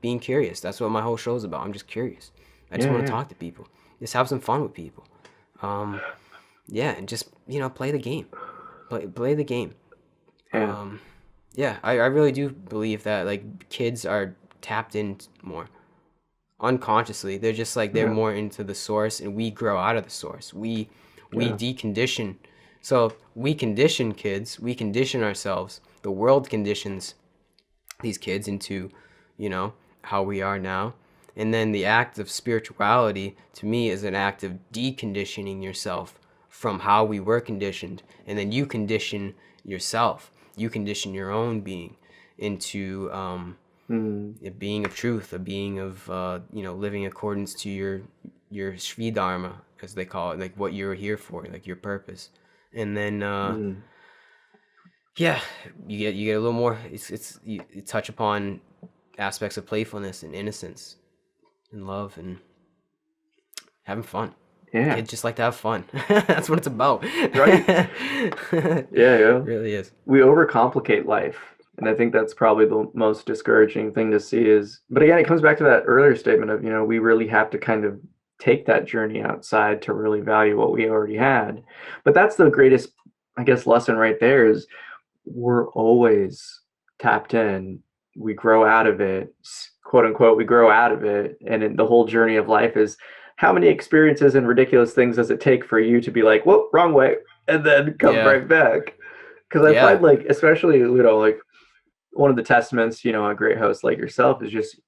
Being curious. That's what my whole show is about. I'm just curious. I just yeah, want to yeah, talk to people, just have some fun with people. um yeah, and just play the game, play the game. yeah, um yeah, I really do believe that, like, kids are tapped in more unconsciously. They're just like, they're yeah, more into the source, and we grow out of the source. We yeah, decondition. So we condition kids, we condition ourselves, the world conditions these kids into, how we are now. And then the act of spirituality, to me, is an act of deconditioning yourself from how we were conditioned. And then you condition yourself, you condition your own being into mm, a being of truth, a being of living in accordance to your Sri Dharma, as they call it, like what you're here for, like your purpose. And then mm. yeah, you get a little more. You touch upon aspects of playfulness and innocence and love and having fun. Yeah, Kids just like to have fun. That's what it's about. right. Yeah, yeah. Really is. We overcomplicate life. And I think that's probably the most discouraging thing to see is, but again, it comes back to that earlier statement of, we really have to kind of take that journey outside to really value what we already had. But that's the greatest, I guess, lesson right there is we're always tapped in. We grow out of it, quote unquote, we grow out of it. And the whole journey of life is, how many experiences and ridiculous things does it take for you to be like, whoa, wrong way, and then come Yeah. right back? Because I Yeah. find, like, especially, like one of the testaments, a great host like yourself is just,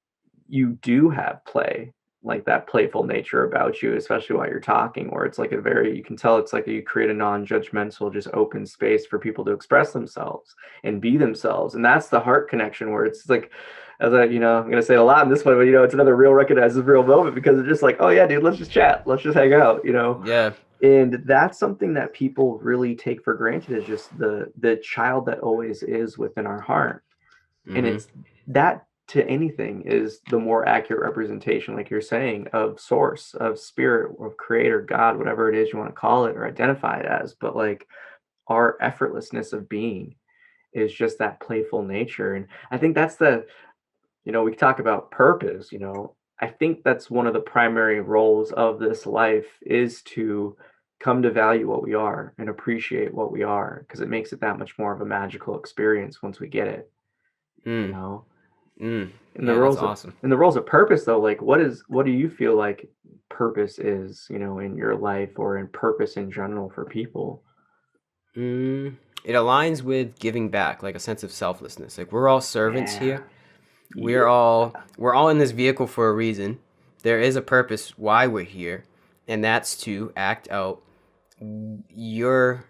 you do have play, like that playful nature about you, especially while you're talking, where it's like you can tell it's like you create a non-judgmental, just open space for people to express themselves and be themselves. And that's the heart connection, where it's like, as I'm going to say a lot in this one, but it's another real recognizes real moment, because it's just like, oh yeah, dude, let's just chat. Let's just hang out, Yeah. And that's something that people really take for granted, is just the child that always is within our heart. And Mm-hmm. it's that, to anything, is the more accurate representation, like you're saying, of source, of spirit, of creator, God, whatever it is you want to call it or identify it as. But like, our effortlessness of being is just that playful nature. And I think that's we talk about purpose, I think that's one of the primary roles of this life, is to come to value what we are and appreciate what we are, because it makes it that much more of a magical experience once we get it, you Mm. know Mm. in the Yeah, that's roles of awesome. purpose, though, like, what do you feel like purpose is, in your life, or in purpose in general for people? It aligns with giving back, like a sense of selflessness. Like, we're all servants Yeah. here. Yeah. We're all in this vehicle for a reason. There is a purpose why we're here, and that's to act out your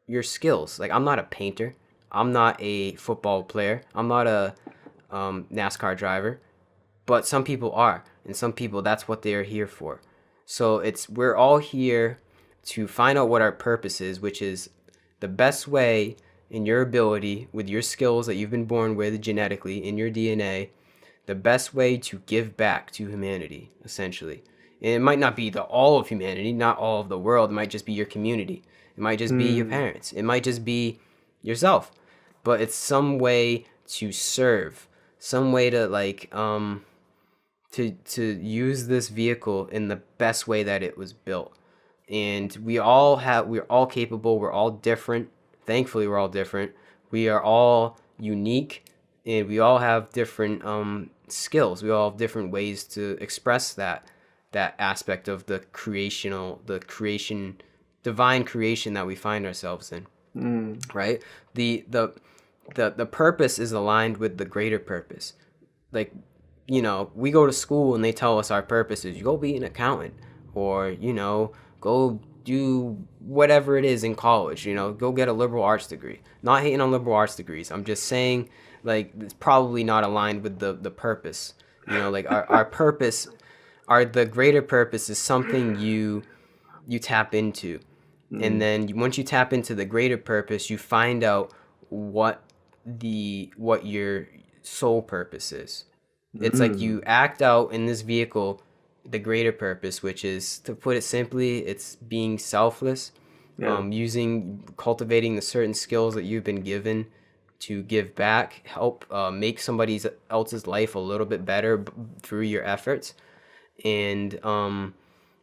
your skills. Like, I'm not a painter. I'm not a football player. I'm not a NASCAR driver. But some people are, and some people, that's what they're here for. So we're all here to find out what our purpose is, which is the best way, in your ability, with your skills that you've been born with genetically in your DNA, the best way to give back to humanity, essentially. And it might not be the all of humanity, not all of the world. It might just be your community. It might just be your Mm, parents. It might just be yourself. But it's some way to serve, some way to to use this vehicle in the best way that it was built. And we're all capable, we're all different. Thankfully, we're all different. We are all unique, and we all have different skills. We all have different ways to express that aspect of the creation, divine creation that we find ourselves in, mm, right? The purpose is aligned with the greater purpose. Like, we go to school and they tell us our purpose is, you go be an accountant, or go do whatever it is in college, go get a liberal arts degree. Not hating on liberal arts degrees, I'm just saying, like, it's probably not aligned with the purpose. Like, our purpose, the greater purpose is something you tap into. And mm, then once you tap into the greater purpose, you find out what your sole purpose is. It's like you mm. act out in this vehicle the greater purpose, which is, to put it simply, it's being selfless, Yeah. cultivating the certain skills that you've been given to give back, help make somebody else's life a little bit better through your efforts. And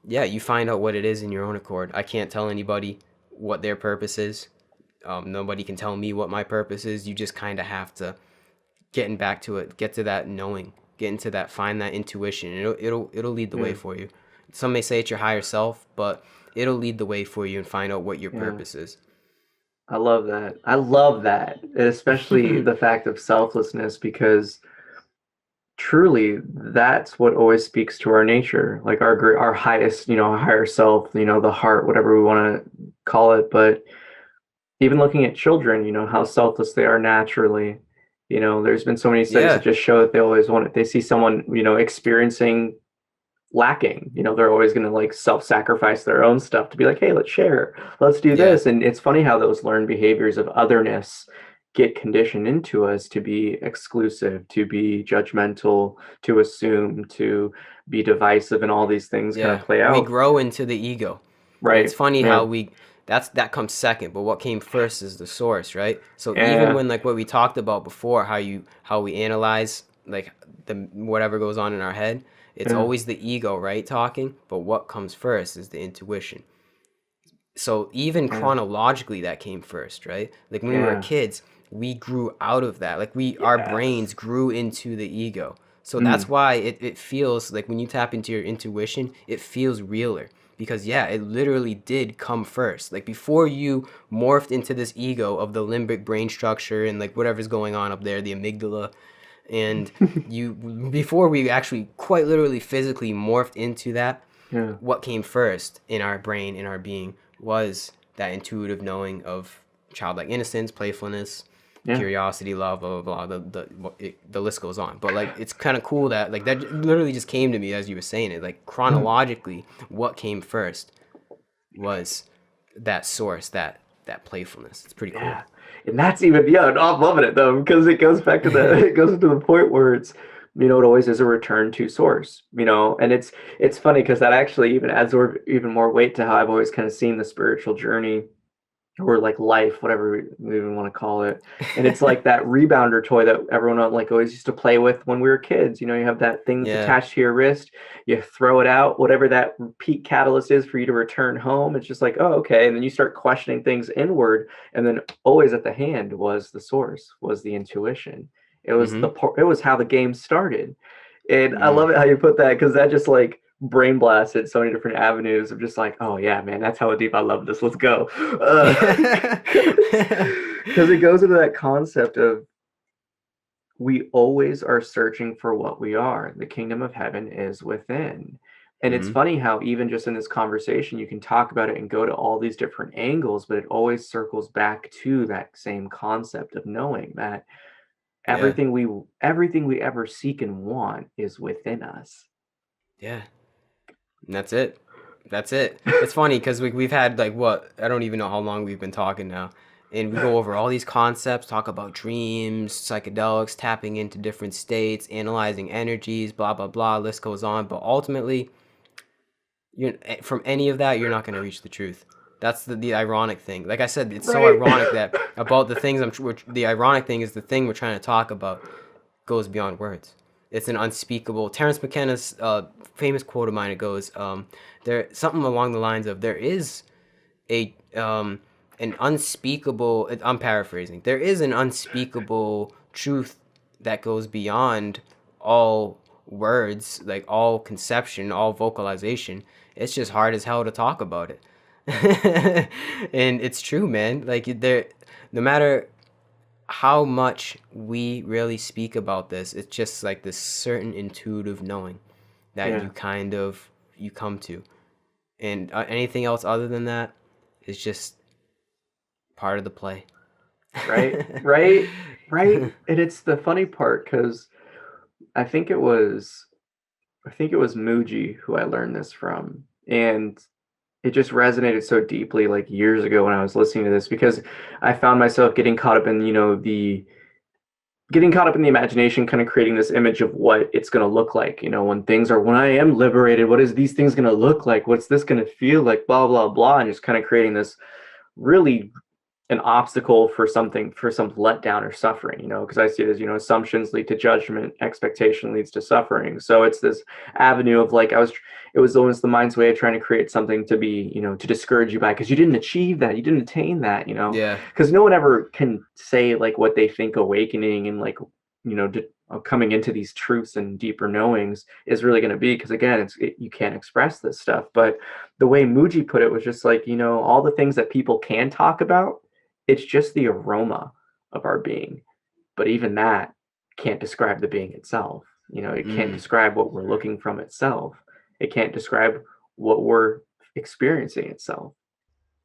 yeah, you find out what it is in your own accord. I can't tell anybody what their purpose is. Nobody can tell me what my purpose is. You just kind of have to getting back to it, get to that knowing, get into that, find that intuition. It'll lead the way Yeah. for you. Some may say it's your higher self, but it'll lead the way for you and find out what your Yeah. purpose is. I love that. I love that. And especially the fact of selflessness, because truly that's what always speaks to our nature, like our highest, our higher self, the heart, whatever we want to call it. But even looking at children, how selfless they are naturally. There's been so many studies that Yeah, just show that they always want it. They see someone, experiencing lacking, they're always going to like self-sacrifice their own stuff to be like, hey, let's share, let's do yeah, this. And it's funny how those learned behaviors of otherness get conditioned into us to be exclusive, to be judgmental, to assume, to be divisive, and all these things kind of yeah. play We out. grow into the ego. And it's Right. funny Yeah. how that comes second, but what came first is the source, right? So even Yeah. when, like what we talked about before, how we analyze, like, the whatever goes on in our head, it's Yeah. always the ego, right, talking, but what comes first is the intuition. So even Yeah. chronologically, that came first, right? Like when we were Yeah. kids, we grew out of that. Like our Yes. brains grew into the ego. So that's Mm. why it feels like when you tap into your intuition, it feels realer. Because yeah, it literally did come first. Like before you morphed into this ego of the limbic brain structure and like whatever's going on up there, the amygdala, and you before we actually quite literally physically morphed into that, Yeah. what came first in our brain, in our being, was that intuitive knowing of childlike innocence, playfulness, Yeah. curiosity, love, blah blah blah. The list goes on. But like, it's kind of cool that like that literally just came to me as you were saying it. Like chronologically, what came first was that source, that playfulness. It's pretty cool. Yeah. And that's even, yeah, no, I'm loving it though, because it goes back to it goes to the point where it's, it always is a return to source, and it's funny because that actually even adds even more weight to how I've always kind of seen the spiritual journey, or like life, whatever we even want to call it. And it's like that rebounder toy that everyone like always used to play with when we were kids. You have that thing that's Yeah. attached to your wrist. You throw it out, whatever that peak catalyst is for you to return home. It's just like, oh, okay. And then you start questioning things inward. And then always at the hand was the source, was the intuition. It was Mm-hmm. it was how the game started. And I Mm. love it how you put that, because that just like brain blasted so many different avenues of just like, oh yeah, man, that's how deep I love this. Let's go. Because it goes into that concept of we always are searching for what we are. The kingdom of heaven is within. And it's Mm-hmm. funny how even just in this conversation, you can talk about it and go to all these different angles, but it always circles back to that same concept of knowing that Yeah. everything we ever seek and want is within us. Yeah. And that's it. That's it. It's funny because we've had like what, I don't even know how long we've been talking now. And we go over all these concepts, talk about dreams, psychedelics, tapping into different states, analyzing energies, blah, blah, blah. List goes on. But ultimately, from any of that, you're not going to reach the truth. That's the ironic thing. Like I said, it's so Right. ironic that about the things the ironic thing is the thing we're trying to talk about goes beyond words. It's an unspeakable. Terence McKenna's famous quote of mine. It goes, there something along the lines of there is a an unspeakable. I'm paraphrasing. There is an unspeakable truth that goes beyond all words, like all conception, all vocalization. It's just hard as hell to talk about it. And it's true, man. Like there, no matter how much we really speak about this, it's just like this certain intuitive knowing that Yeah. you kind of you come to, and anything else other than that is just part of the play. Right. Right. Right. And it's the funny part because I think it was Muji who I learned this from. And it just resonated so deeply like years ago when I was listening to this, because I found myself getting caught up in, the getting caught up in the imagination, kind of creating this image of what it's going to look like, when I am liberated, what is these things going to look like? What's this going to feel like? Blah, blah, blah. And just kind of creating this really an obstacle for something, for some letdown or suffering, because I see it as, assumptions lead to judgment, expectation leads to suffering. So it's this avenue of like, it was almost the mind's way of trying to create something to be, to discourage you by, because you didn't achieve that, you didn't attain that, Yeah. because no one ever can say like what they think awakening and like, coming into these truths and deeper knowings is really going to be, because again, you can't express this stuff. But the way Muji put it was just like, all the things that people can talk about, it's just the aroma of our being. But even that can't describe the being itself. It can't Mm. describe what we're looking from itself. It can't describe what we're experiencing itself.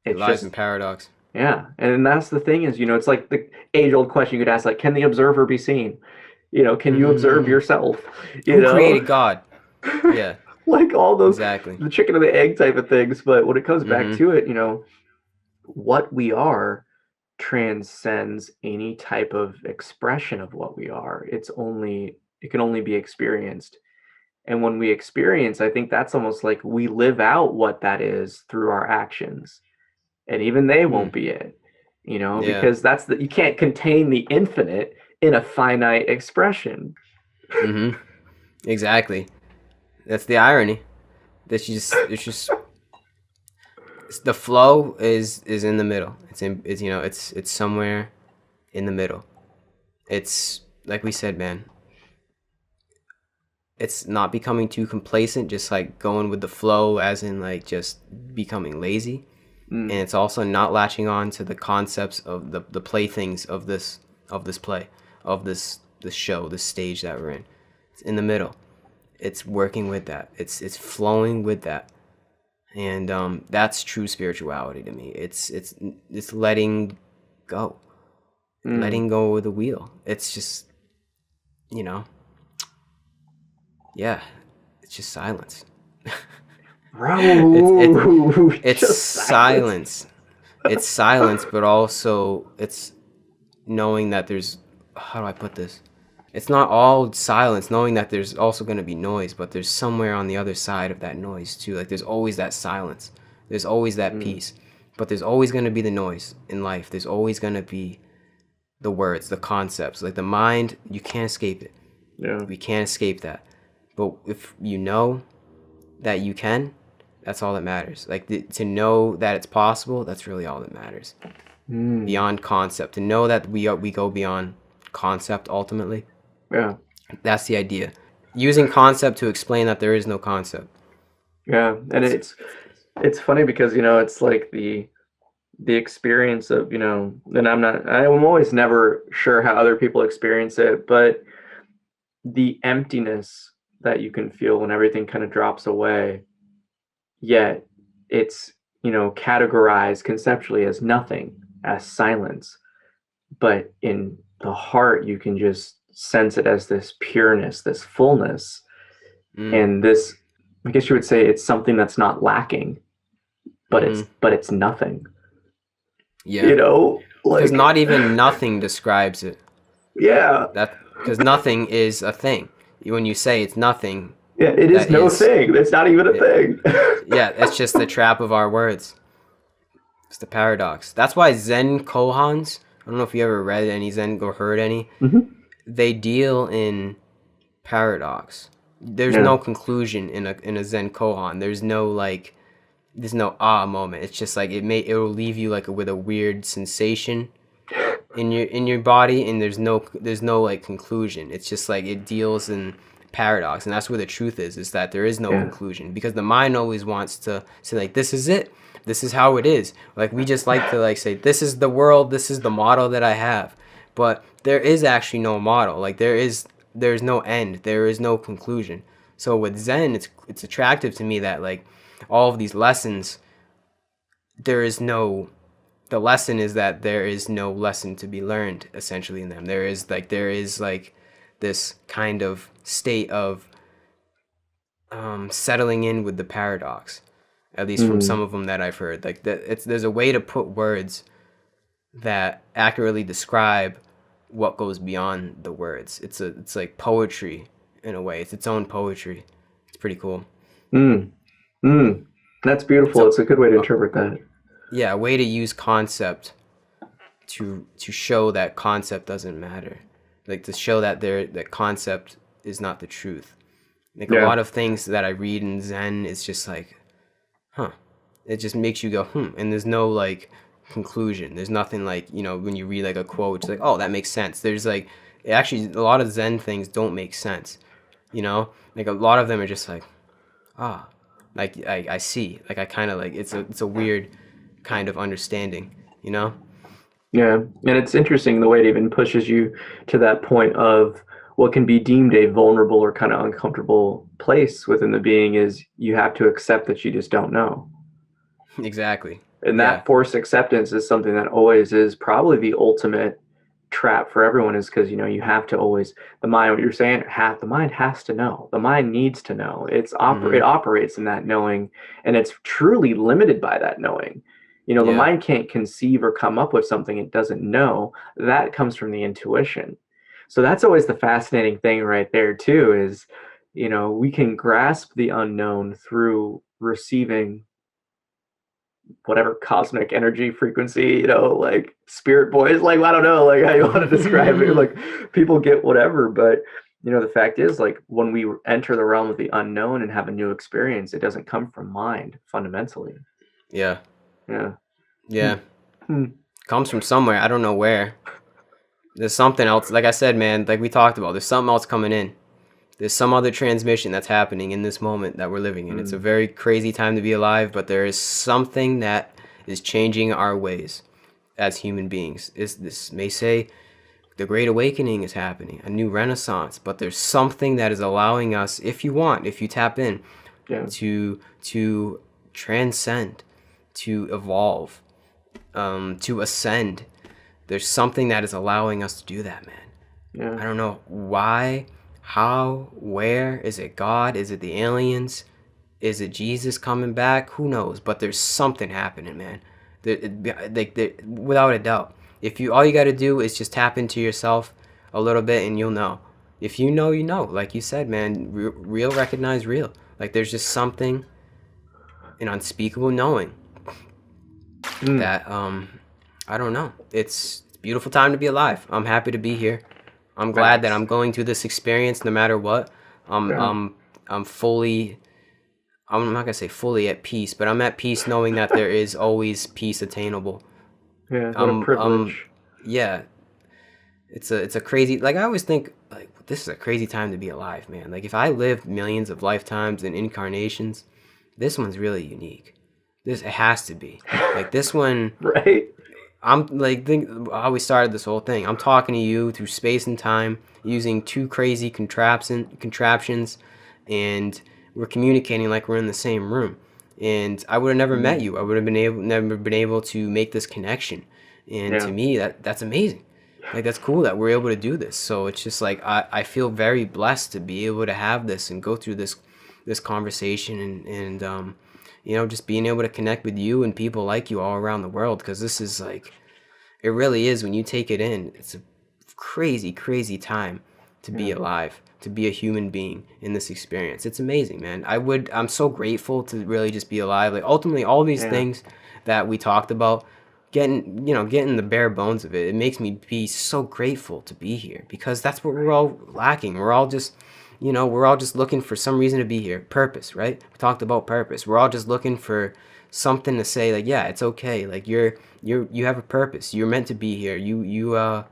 It It's lies in just, paradox. yeah. And that's the thing is, it's like the age old question you could ask, like, can the observer be seen? Can you observe Mm-hmm. yourself? You Who know? created God? Yeah, Like all those, exactly. the chicken and the egg type of things. But when it comes back Mm-hmm. to it, what we are transcends any type of expression of what we are. It can only be experienced. And when we experience, I think that's almost like we live out what that is through our actions. And even they Mm. won't be it, Yeah. because you can't contain the infinite in a finite expression. Mm-hmm. Exactly. That's the irony. That you just it's just The flow is in the middle. It's somewhere in the middle. It's like we said, man. It's not becoming too complacent, just like going with the flow, as in like just becoming lazy. And it's also not latching on to the concepts of the playthings of this play, of this show, this stage that we're in. It's in the middle. It's working with that. It's flowing with that. And that's true spirituality to me. It's letting go. Letting go of the wheel. It's just, you know, yeah, it's just silence. Bro, It's just silence. It's silence, but also it's knowing that there's, how do I put this? It's not all silence, knowing that there's also going to be noise, but there's somewhere on the other side of that noise too. Like there's always that silence. There's always that peace. But there's always going to be the noise in life. There's always going to be the words, the concepts. Like the mind, you can't escape it. Yeah. We can't escape that. But if you know that you can, that's all that matters. Like to know that it's possible, that's really all that matters. Beyond concept, to know that we go beyond concept ultimately. Yeah. That's the idea. Using concept to explain that there is no concept. Yeah, and it's funny because it's like the experience of and I'm always never sure how other people experience it, but the emptiness that you can feel when everything kind of drops away, yet it's categorized conceptually as nothing, as silence, but in the heart you can just sense it as this pureness, this fullness, and this, I guess you would say, it's something that's not lacking, but it's nothing. Yeah. Like, because not even nothing describes it. Yeah. Because nothing is a thing. When you say it's nothing, yeah, it is no thing. It's not even a thing. Yeah, it's just the trap of our words. It's the paradox. That's why Zen koans, I don't know if you ever read any Zen or heard any, they deal in paradox. There's no conclusion in a Zen koan. There's no moment. It's just like it will leave you like with a weird sensation in your body, and there's no like conclusion. It's just like it deals in paradox, and that's where the truth is that there is no conclusion, because the mind always wants to say like, this is it, this is how it is. Like we just like to like say, this is the world, this is the model that I have, but there is actually no model. Like there's no end, there is no conclusion. So with Zen, it's attractive to me that like all of these lessons, the lesson is that there is no lesson to be learned essentially in them. There is this kind of state of settling in with the paradox, at least from some of them that I've heard. Like there's a way to put words that accurately describe what goes beyond the words. It's like poetry in a way. It's its own poetry. It's pretty cool. That's beautiful. It's a good way to interpret that. Yeah, a way to use concept to show that concept doesn't matter. Like to show that that concept is not the truth. Like a lot of things that I read in Zen, it's just like, it just makes you go, and there's no like conclusion. There's nothing like, when you read like a quote, it's like, oh, that makes sense. There's like, actually a lot of Zen things don't make sense. Like a lot of them are just like, like I see, like I kind of like, it's a weird kind of understanding, Yeah, and it's interesting the way it even pushes you to that point of what can be deemed a vulnerable or kind of uncomfortable place within the being is you have to accept that you just don't know. Exactly. And that forced acceptance is something that always is probably the ultimate trap for everyone, is because you have to always, the mind, what you're saying, the mind has to know, the mind needs to know. It operates in that knowing, and it's truly limited by that knowing. The mind can't conceive or come up with something it doesn't know. That comes from the intuition. So that's always the fascinating thing right there too, is we can grasp the unknown through receiving whatever cosmic energy frequency, like spirit boys, like I don't know, like how you want to describe it, like people get whatever, but the fact is, like when we enter the realm of the unknown and have a new experience, it doesn't come from mind fundamentally. Yeah, Yeah. Yeah. Hmm. Comes from somewhere. I don't know where. There's something else. Like I said, man, like we talked about, there's something else coming in. There's some other transmission that's happening in this moment that we're living in. It's a very crazy time to be alive, but there is something that is changing our ways as human beings. This may say the Great Awakening is happening, a new renaissance, but there's something that is allowing us, if you tap in, Yeah. to transcend, to evolve, to ascend. There's something that is allowing us to do that, man. Yeah. I don't know why, how, where. Is it God? Is it the aliens? Is it Jesus coming back? Who knows? But there's something happening, man. Without a doubt. If you all you got to do is just tap into yourself a little bit, and you'll know. If you know, you know. Like you said, man, real recognize real. Like there's just something, an unspeakable knowing that I don't know. It's a beautiful time to be alive. I'm happy to be here. I'm glad that I'm going through this experience no matter what. I'm fully, I'm not gonna say fully at peace, but I'm at peace knowing that there is always peace attainable. Yeah. What a privilege. Yeah. It's a crazy, like I always think like this is a crazy time to be alive, man. Like if I lived millions of lifetimes and incarnations, this one's really unique. It has to be. Like this one, Right. I'm like, think how we started this whole thing. I'm talking to you through space and time using two crazy contraptions, and we're communicating like we're in the same room. And I would have never met you. I would have never been able to make this connection. And to me, that's amazing. Like that's cool that we're able to do this. So it's just like I feel very blessed to be able to have this and go through this conversation and you know, just being able to connect with you and people like you all around the world, because this is like, it really is, when you take it in, it's a crazy, crazy time to be alive, to be a human being in this experience. It's amazing, man. I'm so grateful to really just be alive. Like ultimately all these things that we talked about, getting the bare bones of it, it makes me be so grateful to be here, because that's what we're all lacking. We're all just looking for some reason to be here. Purpose, right? We talked about purpose. We're all just looking for something to say, like, yeah, it's okay. Like you have a purpose. You're meant to be here. You are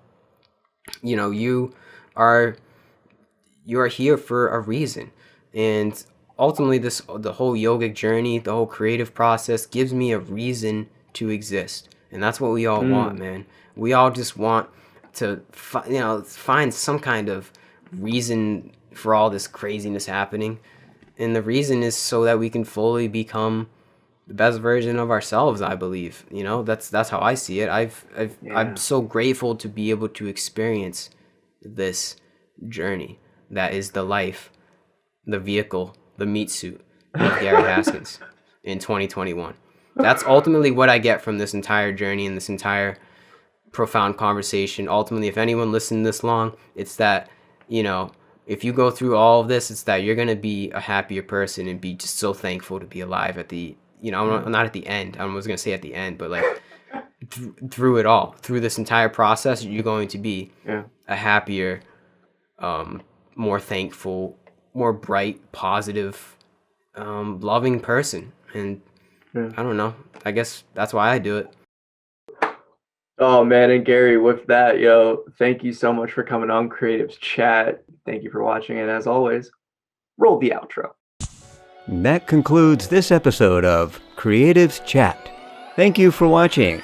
here for a reason. And ultimately the whole yogic journey, the whole creative process gives me a reason to exist. And that's what we all want, man. We all just want to find some kind of reason for all this craziness happening, and the reason is so that we can fully become the best version of ourselves. I believe, that's how I see it. I'm so grateful to be able to experience this journey that is the life, the vehicle, the meat suit of Gary Haskins in 2021. That's ultimately what I get from this entire journey and this entire profound conversation. Ultimately, if anyone listened this long, it's that, if you go through all of this, it's that you're going to be a happier person and be just so thankful to be alive at the, not at the end. I was going to say at the end, but like through it all, through this entire process, you're going to be a happier, more thankful, more bright, positive, loving person. And I don't know, I guess that's why I do it. Oh man, and Gary, with that, thank you so much for coming on Creatives Chat. Thank you for watching, and as always, roll the outro. That concludes this episode of Creatives Chat. Thank you for watching.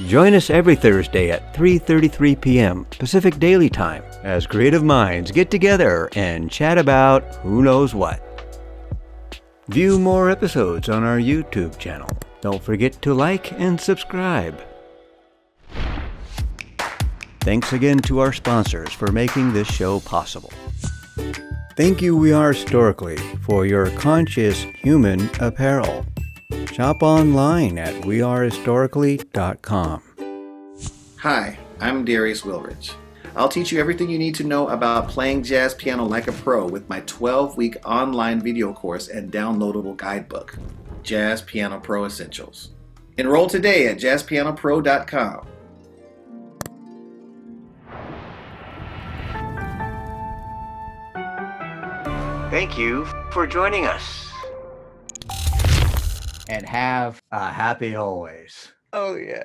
Join us every Thursday at 3:33 p.m. Pacific Daily Time as creative minds get together and chat about who knows what. View more episodes on our YouTube channel. Don't forget to like and subscribe. Thanks again to our sponsors for making this show possible. Thank you, We Are Historically, for your conscious human apparel. Shop online at wearehistorically.com. Hi, I'm Darius Wilrich. I'll teach you everything you need to know about playing jazz piano like a pro with my 12-week online video course and downloadable guidebook, Jazz Piano Pro Essentials. Enroll today at jazzpianopro.com. Thank you for joining us. and have a happy always. Oh, yeah.